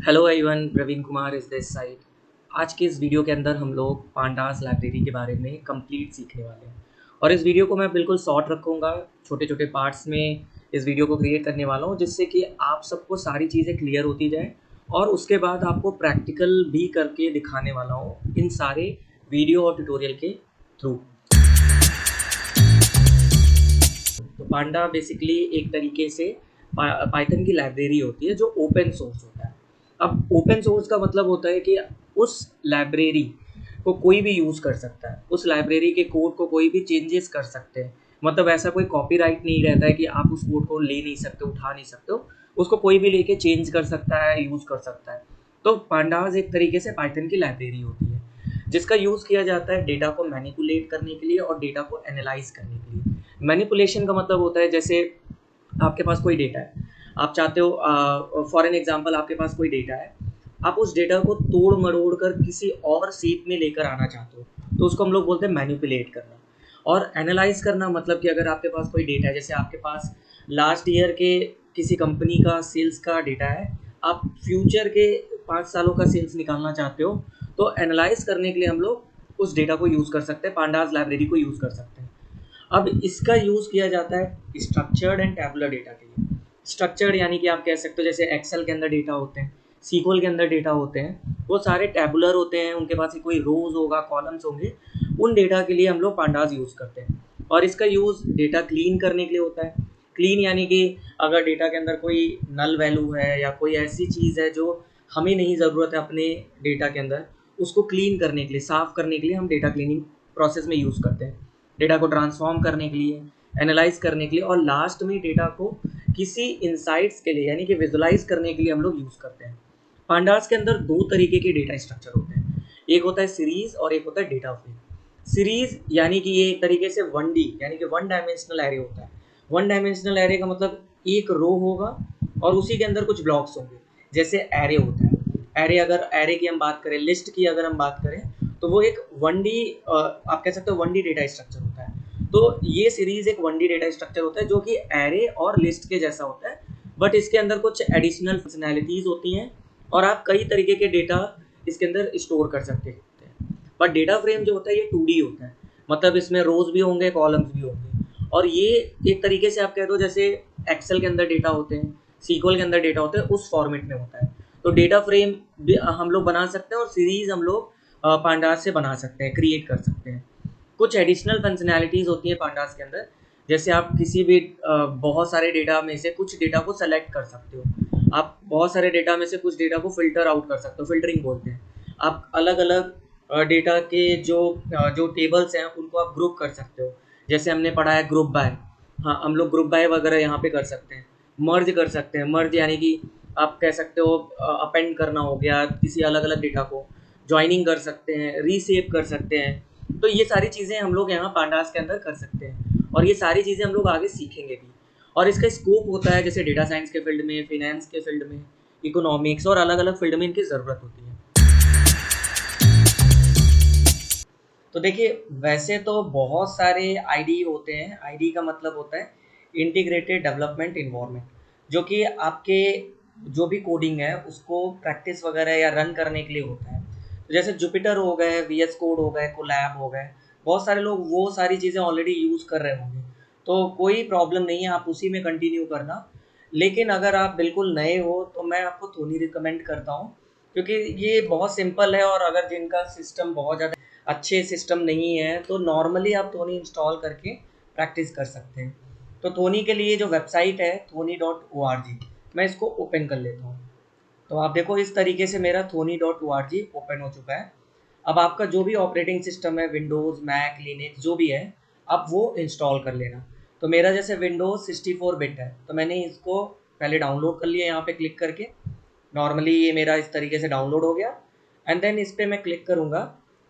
Hello everyone, Praveen Kumar is this side. आज के इस वीडियो के अंदर हम लोग पांडास लाइब्रेरी के बारे में कंप्लीट सीखने वाले हैं। और इस वीडियो को मैं बिल्कुल शॉर्ट रखूँगा, छोटे छोटे पार्ट्स में इस वीडियो को क्रिएट करने वाला हूँ, जिससे कि आप सबको सारी चीज़ें क्लियर होती जाए। और उसके बाद आपको प्रैक्टिकल भी करके दिखाने वाला हूँ इन सारे वीडियो और ट्यूटोरियल के थ्रू। तो पांडा बेसिकली एक तरीके से पाइथन की लाइब्रेरी होती है जो ओपन सोर्स होता है। अब ओपन सोर्स का मतलब होता है कि उस लाइब्रेरी को कोई भी यूज़ कर सकता है, उस लाइब्रेरी के कोड को कोई भी चेंजेस कर सकते हैं। मतलब ऐसा कोई कॉपीराइट नहीं रहता है कि आप उस कोड को ले नहीं सकते, उठा नहीं सकते हो। उसको कोई भी लेके चेंज कर सकता है, यूज़ कर सकता है। तो पांडास एक तरीके से पाइथन की लाइब्रेरी होती है, जिसका यूज़ किया जाता है डेटा को मैनिपुलेट करने के लिए और डेटा को एनालाइज करने के लिए। मैनिपुलेशन का मतलब होता है, जैसे आपके पास कोई डेटा है, आप चाहते हो फॉर एन एग्जांपल आपके पास कोई डेटा है, आप उस डेटा को तोड़ मरोड़ कर किसी और शेप में लेकर आना चाहते हो, तो उसको हम लोग बोलते हैं मैनिपुलेट करना। और एनालाइज करना मतलब कि अगर आपके पास कोई डेटा है, जैसे आपके पास लास्ट ईयर के किसी कंपनी का सेल्स का डेटा है, आप फ्यूचर के 5 सालों का सेल्स निकालना चाहते हो, तो एनालाइज करने के लिए हम लोग उस डेटा को यूज़ कर सकते हैं, पांडास लाइब्रेरी को यूज़ कर सकते हैं। अब इसका यूज़ किया जाता है स्ट्रक्चर्ड एंड टैबुलर डेटा के लिए। स्ट्रक्चर्ड यानी कि आप कह सकते हो जैसे एक्सेल के अंदर डेटा होते हैं, सीक्वल के अंदर डेटा होते हैं, वो सारे टैबुलर होते हैं, उनके पास कोई रोज होगा, कॉलम्स होंगे। उन डेटा के लिए हम लोग पांडास यूज़ करते हैं। और इसका यूज़ डेटा क्लीन करने के लिए होता है। क्लीन यानी कि अगर डेटा के अंदर कोई नल वैल्यू है या कोई ऐसी चीज़ है जो हमें नहीं ज़रूरत है अपने डेटा के अंदर, उसको क्लीन करने के लिए, साफ़ करने के लिए हम डेटा क्लीनिंग प्रोसेस में यूज़ करते हैं। डेटा को ट्रांसफॉर्म करने के लिए, एनालाइज करने के लिए, और लास्ट में डेटा को किसी इंसाइट्स के लिए यानी कि विजुलाइज करने के लिए हम लोग यूज़ करते हैं। पांडास के अंदर दो तरीके के डेटा स्ट्रक्चर होते हैं, एक होता है सीरीज और एक होता है डेटा फ्रेम। सीरीज यानी कि ये एक तरीके से 1D यानी कि वन डायमेंशनल एरे होता है। वन डायमेंशनल एरे का मतलब एक रो होगा और उसी के अंदर कुछ ब्लॉक्स होंगे, जैसे एरे होता है। एरे, अगर एरे की हम बात करें, लिस्ट की अगर हम बात करें, तो वो एक 1D आप कह सकते हो 1D डेटा स्ट्रक्चर होता है। तो ये सीरीज एक 1D डेटा स्ट्रक्चर होता है जो कि एरे और लिस्ट के जैसा होता है, बट इसके अंदर कुछ एडिशनल फंक्शनैलिटीज होती हैं और आप कई तरीके के डेटा इसके अंदर स्टोर कर सकते हैं। बट डेटा फ्रेम जो होता है ये 2D होता है, मतलब इसमें रोज भी होंगे, कॉलम्स भी होंगे। और ये एक तरीके से आप कह दो जैसे एक्सेल के अंदर डेटा होते हैं, सीक्वल के अंदर डेटा होते हैं, उस फॉर्मेट में होता है। तो डेटा फ्रेम भी हम लोग बना सकते हैं और सीरीज हम लोग पांडास से बना सकते हैं, क्रिएट कर सकते हैं। कुछ एडिशनल फंक्शनैलिटीज़ होती है पांडास के अंदर, जैसे आप किसी भी बहुत सारे डेटा में से कुछ डेटा को सेलेक्ट कर सकते हो। आप बहुत सारे डेटा में से कुछ डेटा को फ़िल्टर आउट कर सकते हो, फ़िल्टरिंग बोलते हैं। आप अलग-अलग डेटा के जो टेबल्स हैं उनको आप ग्रुप कर सकते हो। जैसे हमने पढ़ा है ग्रुप बाय, हाँ, हम लोग ग्रुप बाय वगैरह यहाँ पे कर सकते हैं। मर्ज कर सकते हैं, मर्ज यानी कि आप कह सकते हो अपेंड करना हो गया किसी अलग-अलग डेटा को, जॉइनिंग कर सकते हैं, रीशेप कर सकते हैं। तो ये सारी चीज़ें हम लोग यहाँ पांडास के अंदर कर सकते हैं और ये सारी चीज़ें हम लोग आगे सीखेंगे भी। और इसका स्कोप होता है जैसे डेटा साइंस के फील्ड में, फिनेंस के फील्ड में, इकोनॉमिक्स और अलग-अलग फील्ड में इनकी ज़रूरत होती है। तो देखिए, वैसे तो बहुत सारे आईडी होते हैं। आईडी का मतलब होता है इंटीग्रेटेड डेवलपमेंट इन्वायरमेंट, जो कि आपके जो भी कोडिंग है उसको प्रैक्टिस वगैरह या रन करने के लिए होता है। तो जैसे जुपिटर हो गए, वीएस कोड हो गए, कोलैब हो गए, बहुत सारे लोग वो सारी चीज़ें ऑलरेडी यूज़ कर रहे होंगे, तो कोई प्रॉब्लम नहीं है, आप उसी में कंटिन्यू करना। लेकिन अगर आप बिल्कुल नए हो तो मैं आपको थोनी रिकमेंड करता हूँ, क्योंकि ये बहुत सिंपल है। और अगर जिनका सिस्टम बहुत ज़्यादा अच्छे सिस्टम नहीं है तो नॉर्मली आप थोनी इंस्टॉल करके प्रैक्टिस कर सकते हैं। तो थोनी के लिए जो वेबसाइट है thoni.org, मैं इसको ओपन कर लेता हूँ। तो आप देखो इस तरीके से मेरा thoni.org ओपन हो चुका है। अब आपका जो भी ऑपरेटिंग सिस्टम है, विंडोज़, मैक, लिनक्स जो भी है, आप वो इंस्टॉल कर लेना। तो मेरा जैसे विंडोज़ 64 बिट है, तो मैंने इसको पहले डाउनलोड कर लिया यहाँ पे क्लिक करके। नॉर्मली ये मेरा इस तरीके से डाउनलोड हो गया एंड देन इस पर मैं क्लिक करूँगा।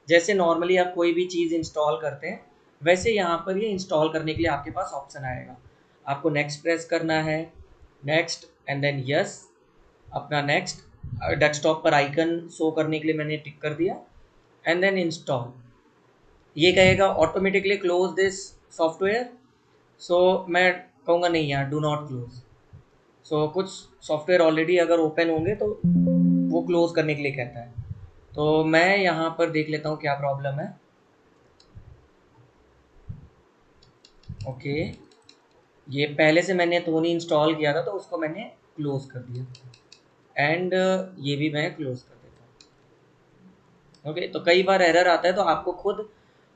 जैसे नॉर्मली आप कोई भी चीज़ इंस्टॉल करते हैं, वैसे यहाँ पर ये इंस्टॉल करने के लिए आपके पास ऑप्शन आएगा। आपको नेक्स्ट प्रेस करना है, नेक्स्ट एंड देन यस, अपना नेक्स्ट। डेस्कटॉप पर आइकन शो करने के लिए मैंने टिक कर दिया एंड देन इंस्टॉल। ये कहेगा automatically close this software. So मैं कहूँगा नहीं यार, डू नॉट क्लोज। सो कुछ सॉफ्टवेयर ऑलरेडी अगर ओपन होंगे तो वो क्लोज करने के लिए कहता है। तो मैं यहाँ पर देख लेता हूँ क्या प्रॉब्लम है। ओके, ये पहले से मैंने थोनी इंस्टॉल किया था तो उसको मैंने क्लोज कर दिया, एंड ये भी मैं क्लोज कर देता हूँ। ओके, तो कई बार एरर आता है तो आपको खुद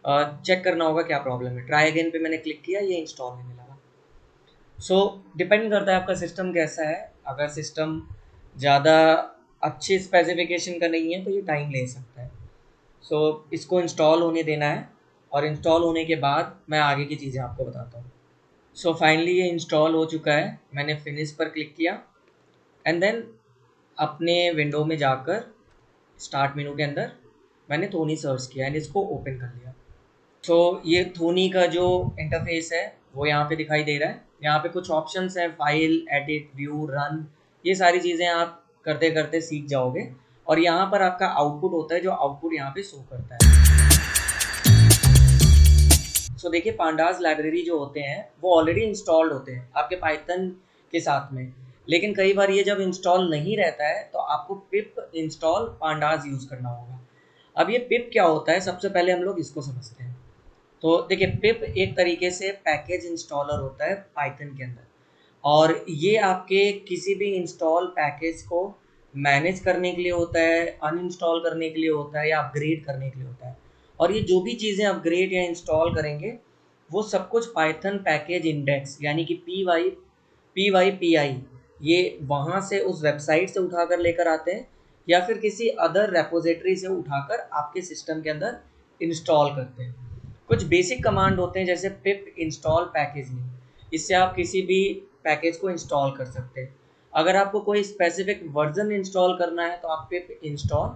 चेक करना होगा क्या प्रॉब्लम है। ट्राई अगेन पे मैंने क्लिक किया, ये इंस्टॉल होने लगा। सो डिपेंड करता है आपका सिस्टम कैसा है। अगर सिस्टम ज़्यादा अच्छी स्पेसिफिकेशन का नहीं है तो ये टाइम ले सकता है। सो इसको इंस्टॉल होने देना है, और इंस्टॉल होने के बाद मैं आगे की चीज़ें आपको बताता हूँ। सो फाइनली ये इंस्टॉल हो चुका है, मैंने फिनिश पर क्लिक किया, एंड देन अपने विंडो में जाकर स्टार्ट मेनू के अंदर मैंने थोनी सर्च किया एंड इसको ओपन कर लिया। तो ये थोनी का जो इंटरफेस है वो यहाँ पे दिखाई दे रहा है। यहाँ पे कुछ ऑप्शंस हैं, फाइल, एडिट, व्यू, रन, ये सारी चीज़ें आप करते करते सीख जाओगे। और यहाँ पर आपका आउटपुट होता है, जो आउटपुट यहाँ पे शो करता है। सो देखिए, पांडास लाइब्रेरी जो होते हैं वो ऑलरेडी इंस्टॉल्ड होते हैं आपके पाइथन के साथ में, लेकिन कई बार ये जब इंस्टॉल नहीं रहता है तो आपको पिप इंस्टॉल पांडास यूज़ करना होगा। अब ये पिप क्या होता है, सबसे पहले हम लोग इसको समझते हैं। तो देखिए, पिप एक तरीके से पैकेज इंस्टॉलर होता है पाइथन के अंदर, और ये आपके किसी भी इंस्टॉल पैकेज को मैनेज करने के लिए होता है, अनइंस्टॉल करने के लिए होता है, या अपग्रेड करने के लिए होता है। और ये जो भी चीज़ें अपग्रेड या इंस्टॉल करेंगे वो सब कुछ पाइथन पैकेज इंडेक्स यानी कि PYPI, ये वहाँ से उस वेबसाइट से उठाकर लेकर आते हैं, या फिर किसी अदर रेपोजिटरी से उठाकर आपके सिस्टम के अंदर इंस्टॉल करते हैं। कुछ बेसिक कमांड होते हैं जैसे पिप इंस्टॉल पैकेज नेम, इससे आप किसी भी पैकेज को इंस्टॉल कर सकते हैं। अगर आपको कोई स्पेसिफिक वर्जन इंस्टॉल करना है तो आप पिप इंस्टॉल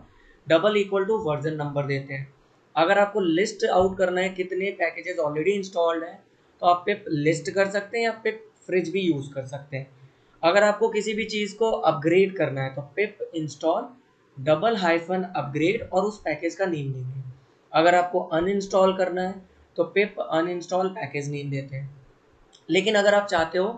== वर्जन नंबर देते हैं। अगर आपको लिस्ट आउट करना है कितने पैकेजेस ऑलरेडी इंस्टॉल्ड हैं तो आप पिप लिस्ट कर सकते हैं, या पिप फ्रिज भी यूज़ कर सकते हैं। अगर आपको किसी भी चीज़ को अपग्रेड करना है तो पिप इंस्टॉल $अपग्रेड और उस पैकेज का नेम देंगे। अगर आपको अनइंस्टॉल करना है तो पिप अनइंस्टॉल पैकेज नेम देते हैं। लेकिन अगर आप चाहते हो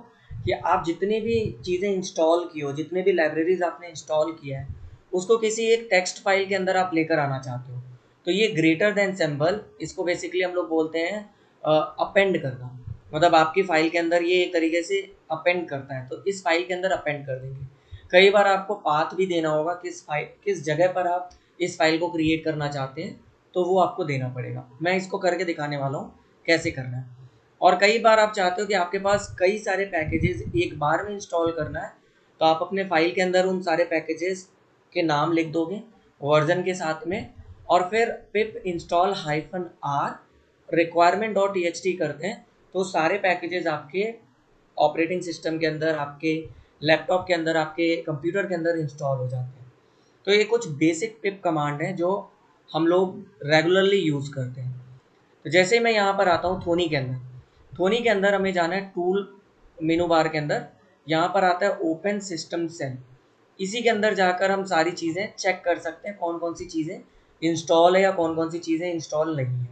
कि आप जितनी भी चीज़ें इंस्टॉल की हो, जितने भी लाइब्रेरीज आपने इंस्टॉल किया है, उसको किसी एक टेक्स्ट फाइल के अंदर आप लेकर आना चाहते हो, तो ये ग्रेटर देन सिंबल, इसको बेसिकली हम लोग बोलते हैं अपेंड करना। मतलब आपकी फाइल के अंदर ये एक तरीके से अपेंड करता है, तो इस फाइल के अंदर अपेंड कर देंगे। कई बार आपको पाथ भी देना होगा, किस जगह पर आप इस फाइल को क्रिएट करना चाहते हैं, तो वो आपको देना पड़ेगा। मैं इसको करके दिखाने वाला हूँ कैसे करना है। और कई बार आप चाहते हो कि आपके पास कई सारे पैकेजेस एक बार में इंस्टॉल करना है, तो आप अपने फाइल के अंदर उन सारे पैकेजेस के नाम लिख दोगे वर्जन के साथ में, और फिर पिप इंस्टॉल -r requirement.txt करते हैं, तो सारे पैकेजेस आपके ऑपरेटिंग सिस्टम के अंदर, आपके लैपटॉप के अंदर, आपके कंप्यूटर के अंदर इंस्टॉल हो जाते हैं। तो ये कुछ बेसिक पिप कमांड हैं जो हम लोग रेगुलरली यूज़ करते हैं। तो जैसे ही मैं यहाँ पर आता हूँ थोनी के अंदर, थोनी के अंदर हमें जाना है टूल मेनू बार के अंदर, यहाँ पर आता है ओपन सिस्टम सेल। इसी के अंदर जाकर हम सारी चीज़ें चेक कर सकते हैं कौन कौन सी चीज़ें इंस्टॉल है या कौन कौन सी चीज़ें इंस्टॉल नहीं है।